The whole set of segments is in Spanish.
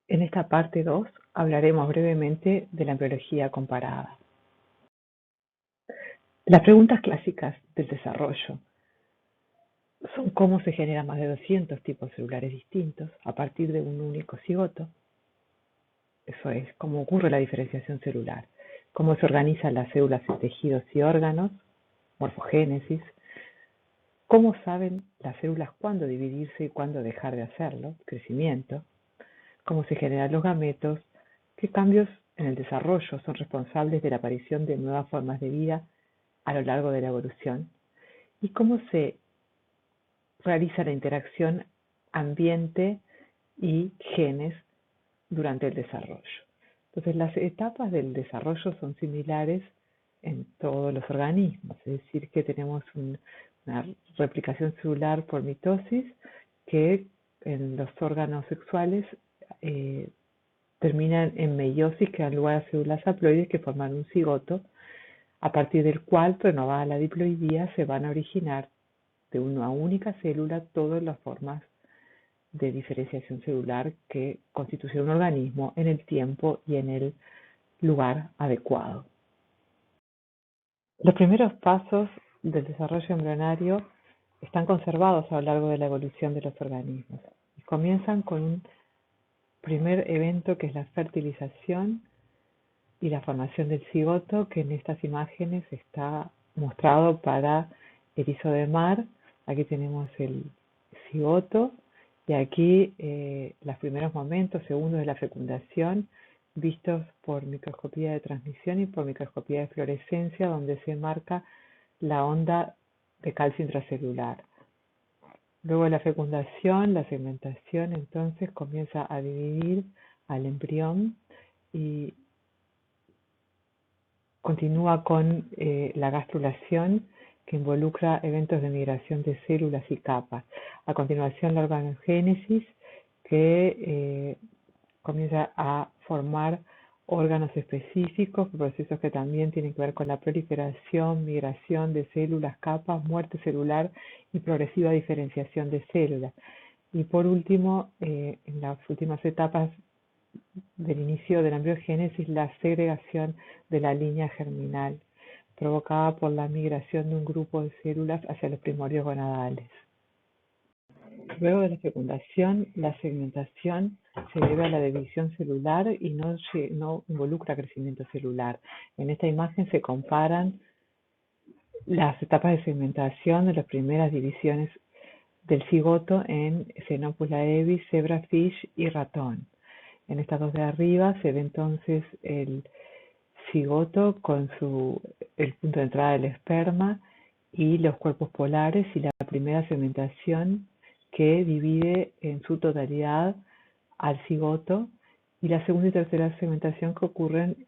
En esta parte 2 hablaremos brevemente de la embriología comparada. Las preguntas clásicas del desarrollo son cómo se generan más de 200 tipos celulares distintos a partir de un único cigoto. Eso es, cómo ocurre la diferenciación celular, cómo se organizan las células en tejidos y órganos, morfogénesis, cómo saben las células cuándo dividirse y cuándo dejar de hacerlo, crecimiento, cómo se generan los gametos, qué cambios en el desarrollo son responsables de la aparición de nuevas formas de vida a lo largo de la evolución y cómo se realiza la interacción ambiente y genes durante el desarrollo. Entonces, las etapas del desarrollo son similares en todos los organismos, es decir, que tenemos una replicación celular por mitosis que en los órganos sexuales terminan en meiosis, que dan lugar a células haploides que forman un cigoto, a partir del cual, renovada la diploidía, se van a originar de una única célula todas las formas de diferenciación celular que constituyen un organismo en el tiempo y en el lugar adecuado. Los primeros pasos del desarrollo embrionario están conservados a lo largo de la evolución de los organismos y comienzan con un primer evento que es la fertilización y la formación del cigoto, que en estas imágenes está mostrado para erizo de mar. Aquí tenemos el cigoto y aquí los primeros momentos, segundos de la fecundación, vistos por microscopía de transmisión y por microscopía de fluorescencia, donde se marca la onda de calcio intracelular. Luego de la fecundación, la segmentación entonces comienza a dividir al embrión y continúa con la gastrulación, que involucra eventos de migración de células y capas. A continuación, la organogénesis, que comienza a formar órganos específicos, procesos que también tienen que ver con la proliferación, migración de células, capas, muerte celular y progresiva diferenciación de células. Y por último, en las últimas etapas del inicio de la embriogénesis, la segregación de la línea germinal, provocada por la migración de un grupo de células hacia los primordios gonadales. Luego de la fecundación, la segmentación se debe a la división celular y no involucra crecimiento celular. En esta imagen se comparan las etapas de segmentación de las primeras divisiones del cigoto en Xenopus laevis, zebrafish y ratón. En estas dos de arriba se ve entonces el cigoto con el punto de entrada del esperma y los cuerpos polares, y la primera segmentación que divide en su totalidad al cigoto, y la segunda y tercera segmentación que ocurren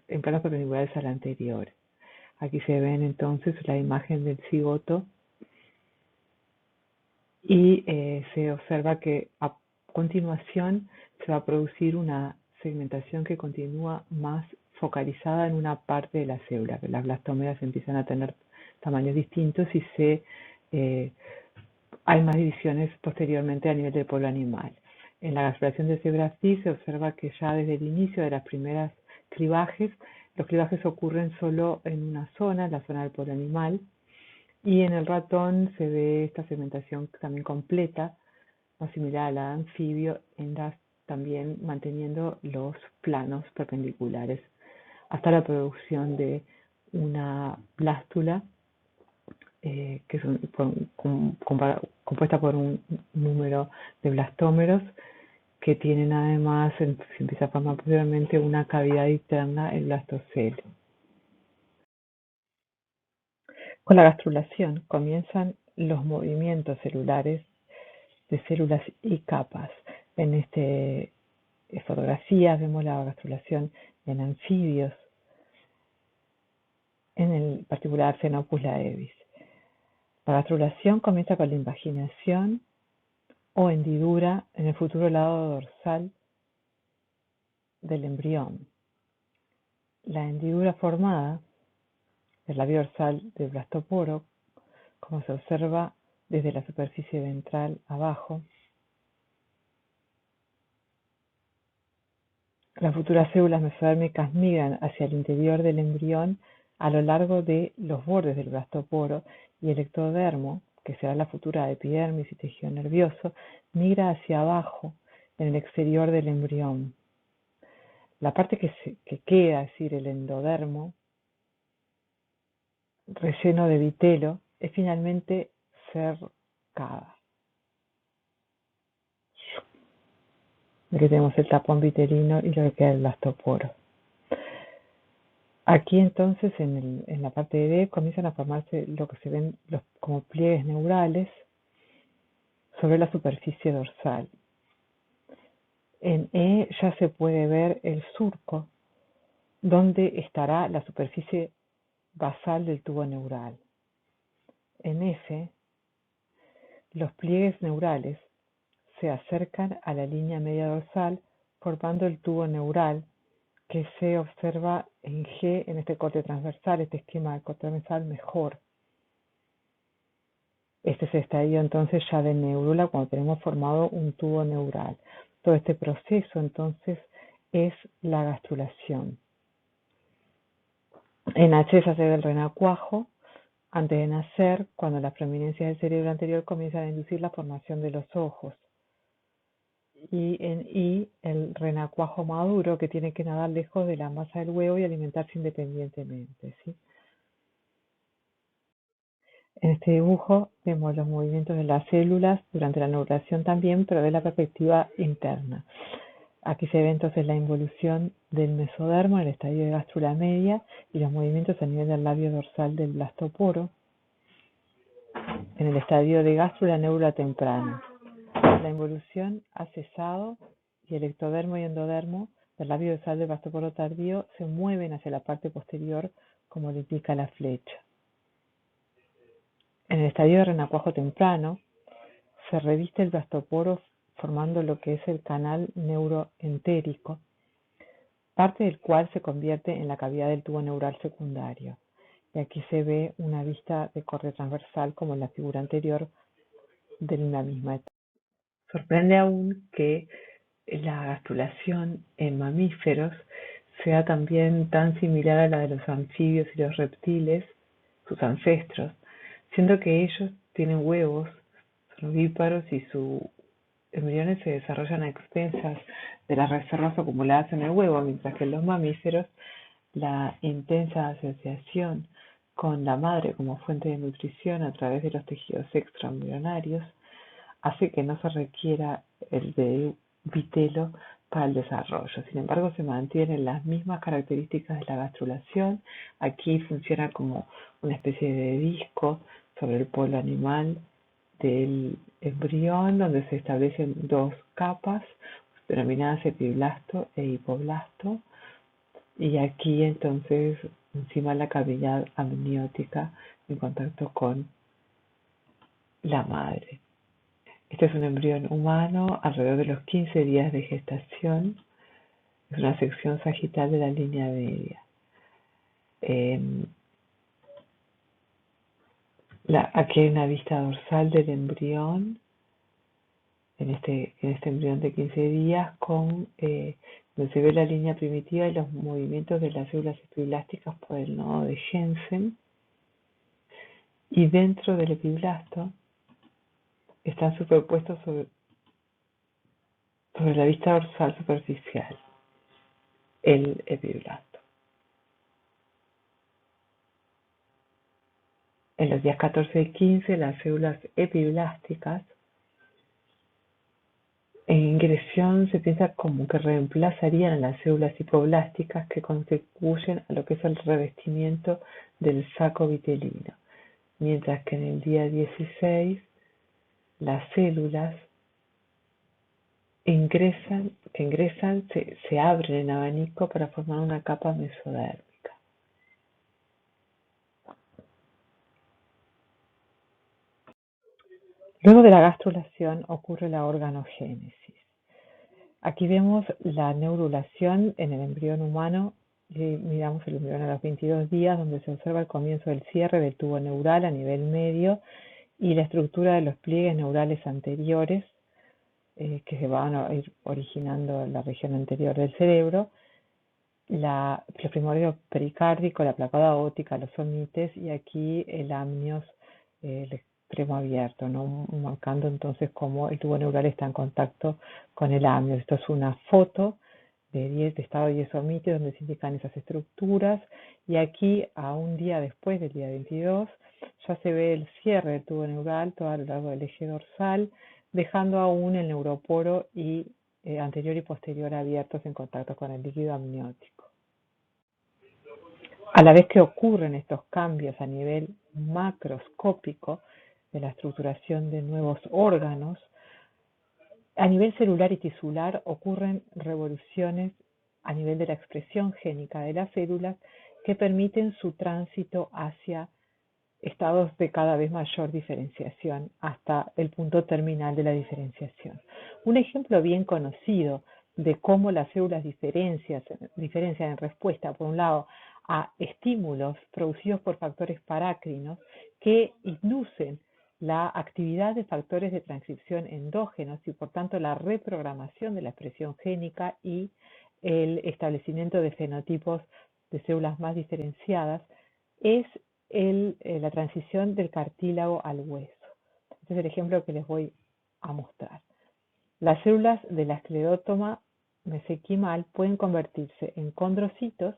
en planos perpendiculares al anterior. Aquí se ven entonces la imagen del cigoto y se observa que a continuación se va a producir una segmentación que continúa más focalizada en una parte de la célula, que las blastomeras empiezan a tener tamaños distintos y hay más divisiones posteriormente a nivel del polo animal. En la gastrulación de zebrafish se observa que ya desde el inicio de las primeras clivajes, los clivajes ocurren solo en una zona, la zona del polo animal, y en el ratón se ve esta segmentación también completa, más similar a la de anfibio, también manteniendo los planos perpendiculares, hasta la producción de una blástula que es compuesta por un número de blastómeros que tienen además, se empieza a formar posteriormente una cavidad interna, el blastocele. Con la gastrulación comienzan los movimientos celulares de células y capas. En esta fotografía vemos la gastrulación en anfibios, en el particular Xenopus laevis. La gastrulación comienza con la invaginación o hendidura en el futuro lado dorsal del embrión. La hendidura formada del labio dorsal del blastoporo, como se observa desde la superficie ventral abajo, Las futuras células mesodérmicas migran hacia el interior del embrión a lo largo de los bordes del blastoporo, y el ectodermo, que será la futura epidermis y tejido nervioso, migra hacia abajo en el exterior del embrión. La parte que queda, es decir, el endodermo, relleno de vitelo, es finalmente cercada. Aquí tenemos el tapón vitelino y lo que queda el blastoporo. Aquí entonces en la parte de D comienzan a formarse lo que se ven como pliegues neurales sobre la superficie dorsal. En E ya se puede ver el surco donde estará la superficie basal del tubo neural. En F, los pliegues neurales se acercan a la línea media dorsal formando el tubo neural que se observa en G, en este corte transversal, este esquema de corte transversal mejor. Este es el estadio entonces ya de neurula cuando tenemos formado un tubo neural. Todo este proceso entonces es la gastrulación. En H ya se ve el renacuajo antes de nacer, cuando las prominencias del cerebro anterior comienzan a inducir la formación de los ojos. Y en I, el renacuajo maduro que tiene que nadar lejos de la masa del huevo y alimentarse independientemente, ¿sí? En este dibujo vemos los movimientos de las células durante la neurulación también, pero de la perspectiva interna. Aquí se ve entonces la involución del mesodermo en el estadio de gástrula media y los movimientos a nivel del labio dorsal del blastoporo en el estadio de gástrula neurula temprana. La involución ha cesado y el ectodermo y endodermo del labio dorsal del blastoporo tardío se mueven hacia la parte posterior como lo indica la flecha. En el estadio de renacuajo temprano se reviste el blastoporo formando lo que es el canal neuroentérico, parte del cual se convierte en la cavidad del tubo neural secundario. Y aquí se ve una vista de corte transversal como en la figura anterior de la misma etapa. Sorprende aún que la gastrulación en mamíferos sea también tan similar a la de los anfibios y los reptiles, sus ancestros, siendo que ellos tienen huevos, son ovíparos y sus embriones se desarrollan a expensas de las reservas acumuladas en el huevo, mientras que en los mamíferos la intensa asociación con la madre como fuente de nutrición a través de los tejidos extraembrionarios hace que no se requiera el de vitelo para el desarrollo. Sin embargo, se mantienen las mismas características de la gastrulación. Aquí funciona como una especie de disco sobre el polo animal del embrión, donde se establecen dos capas denominadas epiblasto e hipoblasto, y aquí entonces encima la cavidad amniótica en contacto con la madre. Este es un embrión humano alrededor de los 15 días de gestación. Es una sección sagital de la línea media. Aquí hay una vista dorsal del embrión, en este embrión de 15 días, donde se ve la línea primitiva y los movimientos de las células epiblásticas por el nodo de Jensen. Y dentro del epiblasto están superpuestos sobre la vista dorsal superficial, el epiblasto. En los días 14 y 15, las células epiblásticas en ingresión se piensa como que reemplazarían a las células hipoblásticas que contribuyen a lo que es el revestimiento del saco vitelino, mientras que en el día 16 las células que ingresan se abren en abanico para formar una capa mesodérmica. Luego de la gastrulación ocurre la organogénesis. Aquí vemos la neurulación en el embrión humano. Miramos el embrión a los 22 días, donde se observa el comienzo del cierre del tubo neural a nivel medio y la estructura de los pliegues neurales anteriores que se van a ir originando en la región anterior del cerebro, los primordios pericárdico, la placa aórtica, los somites y aquí el amnios, el extremo abierto, ¿no? Marcando entonces cómo el tubo neural está en contacto con el amnios. Esto es una foto de estado 10 somites donde se indican esas estructuras y aquí a un día después del día 22 ya se ve el cierre del tubo neural todo a lo largo del eje dorsal, dejando aún el neuroporo y anterior y posterior abiertos en contacto con el líquido amniótico. A la vez que ocurren estos cambios a nivel macroscópico de la estructuración de nuevos órganos, a nivel celular y tisular ocurren revoluciones a nivel de la expresión génica de las células que permiten su tránsito hacia estados de cada vez mayor diferenciación hasta el punto terminal de la diferenciación. Un ejemplo bien conocido de cómo las células diferencian en respuesta, por un lado, a estímulos producidos por factores parácrinos que inducen la actividad de factores de transcripción endógenos y por tanto la reprogramación de la expresión génica y el establecimiento de fenotipos de células más diferenciadas, es la transición del cartílago al hueso. Este es el ejemplo que les voy a mostrar. Las células de la esclerótoma mesenquimal pueden convertirse en condrocitos,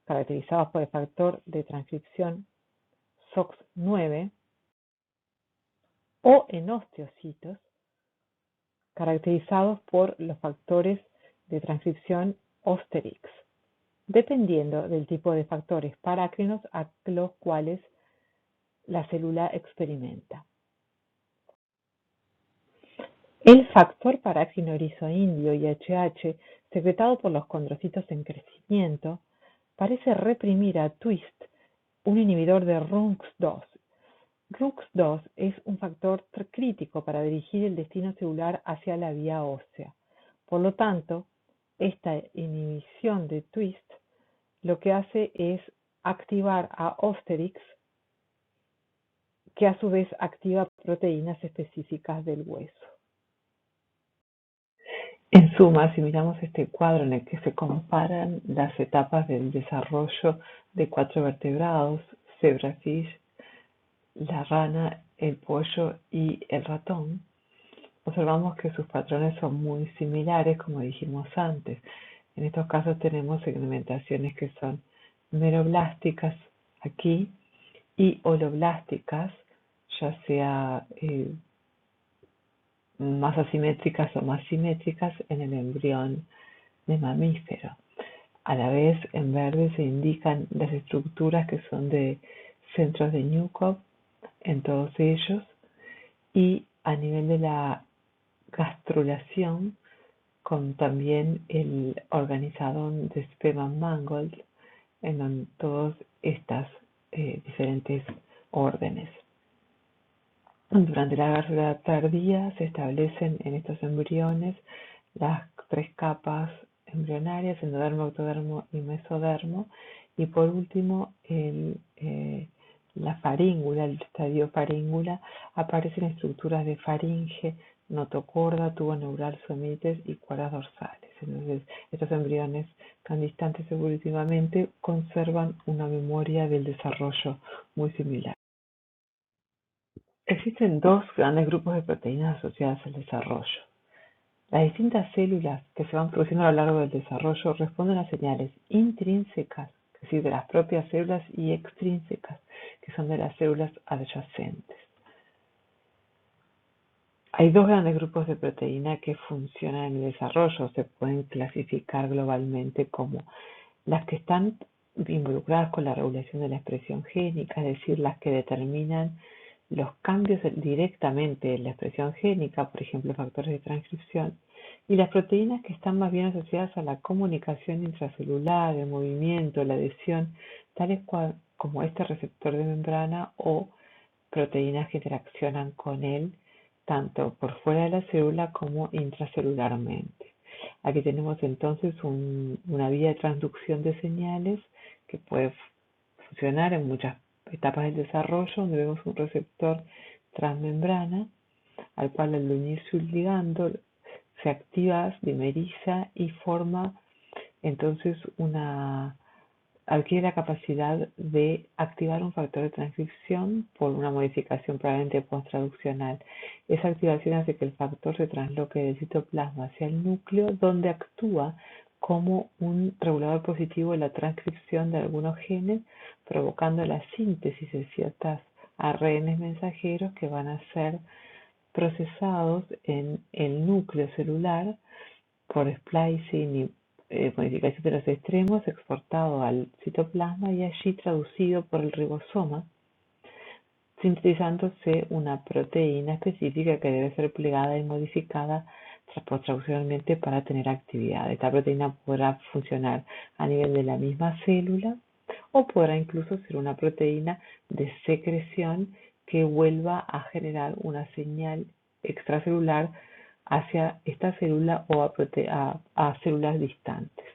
caracterizados por el factor de transcripción SOX9, o en osteocitos, caracterizados por los factores de transcripción Osterix, dependiendo del tipo de factores parácrinos a los cuales la célula experimenta. El factor parácrino erizoindio IHH, secretado por los condrocitos en crecimiento, parece reprimir a Twist, un inhibidor de RUNX2. RUNX2 es un factor crítico para dirigir el destino celular hacia la vía ósea. Por lo tanto, esta inhibición de Twist lo que hace es activar a Osterix, que a su vez activa proteínas específicas del hueso. En suma, si miramos este cuadro en el que se comparan las etapas del desarrollo de 4 vertebrados, zebrafish, la rana, el pollo y el ratón, observamos que sus patrones son muy similares, como dijimos antes. En estos casos tenemos segmentaciones que son meroblásticas aquí y holoblásticas, ya sea más asimétricas o más simétricas en el embrión de mamífero. A la vez, en verde se indican las estructuras que son de centros de Newcock en todos ellos, y a nivel de la gastrulación con también el organizadón de Spemann Mangold en todas estas diferentes órdenes. Durante la gastrula tardía se establecen en estos embriones las 3 capas embrionarias, endodermo, ectodermo y mesodermo, y por último la faríngula, el estadio faríngula, aparecen estructuras de faringe, notocorda, tubo neural, somites y cuerdas dorsales. Entonces, estos embriones tan distantes evolutivamente conservan una memoria del desarrollo muy similar. Existen 2 grandes grupos de proteínas asociadas al desarrollo. Las distintas células que se van produciendo a lo largo del desarrollo responden a señales intrínsecas, es decir, de las propias células, y extrínsecas, que son de las células adyacentes. Hay 2 grandes grupos de proteína que funcionan en el desarrollo. Se pueden clasificar globalmente como las que están involucradas con la regulación de la expresión génica, es decir, las que determinan los cambios directamente en la expresión génica, por ejemplo, factores de transcripción, y las proteínas que están más bien asociadas a la comunicación intracelular, el movimiento, la adhesión, tales como este receptor de membrana o proteínas que interaccionan con él tanto por fuera de la célula como intracelularmente. Aquí tenemos entonces una vía de transducción de señales que puede funcionar en muchas etapas del desarrollo, donde vemos un receptor transmembrana al cual al unirse un ligando se activa, dimeriza y forma entonces adquiere la capacidad de activar un factor de transcripción por una modificación probablemente post-traduccional. Esa activación hace que el factor se trasloque del citoplasma hacia el núcleo, donde actúa como un regulador positivo de la transcripción de algunos genes, provocando la síntesis de ciertas ARN mensajeros que van a ser procesados en el núcleo celular por splicing y modificación de los extremos, exportado al citoplasma y allí traducido por el ribosoma, sintetizándose una proteína específica que debe ser plegada y modificada post-traduccionalmente para tener actividad. Esta proteína podrá funcionar a nivel de la misma célula o podrá incluso ser una proteína de secreción que vuelva a generar una señal extracelular hacia esta célula o a células distantes.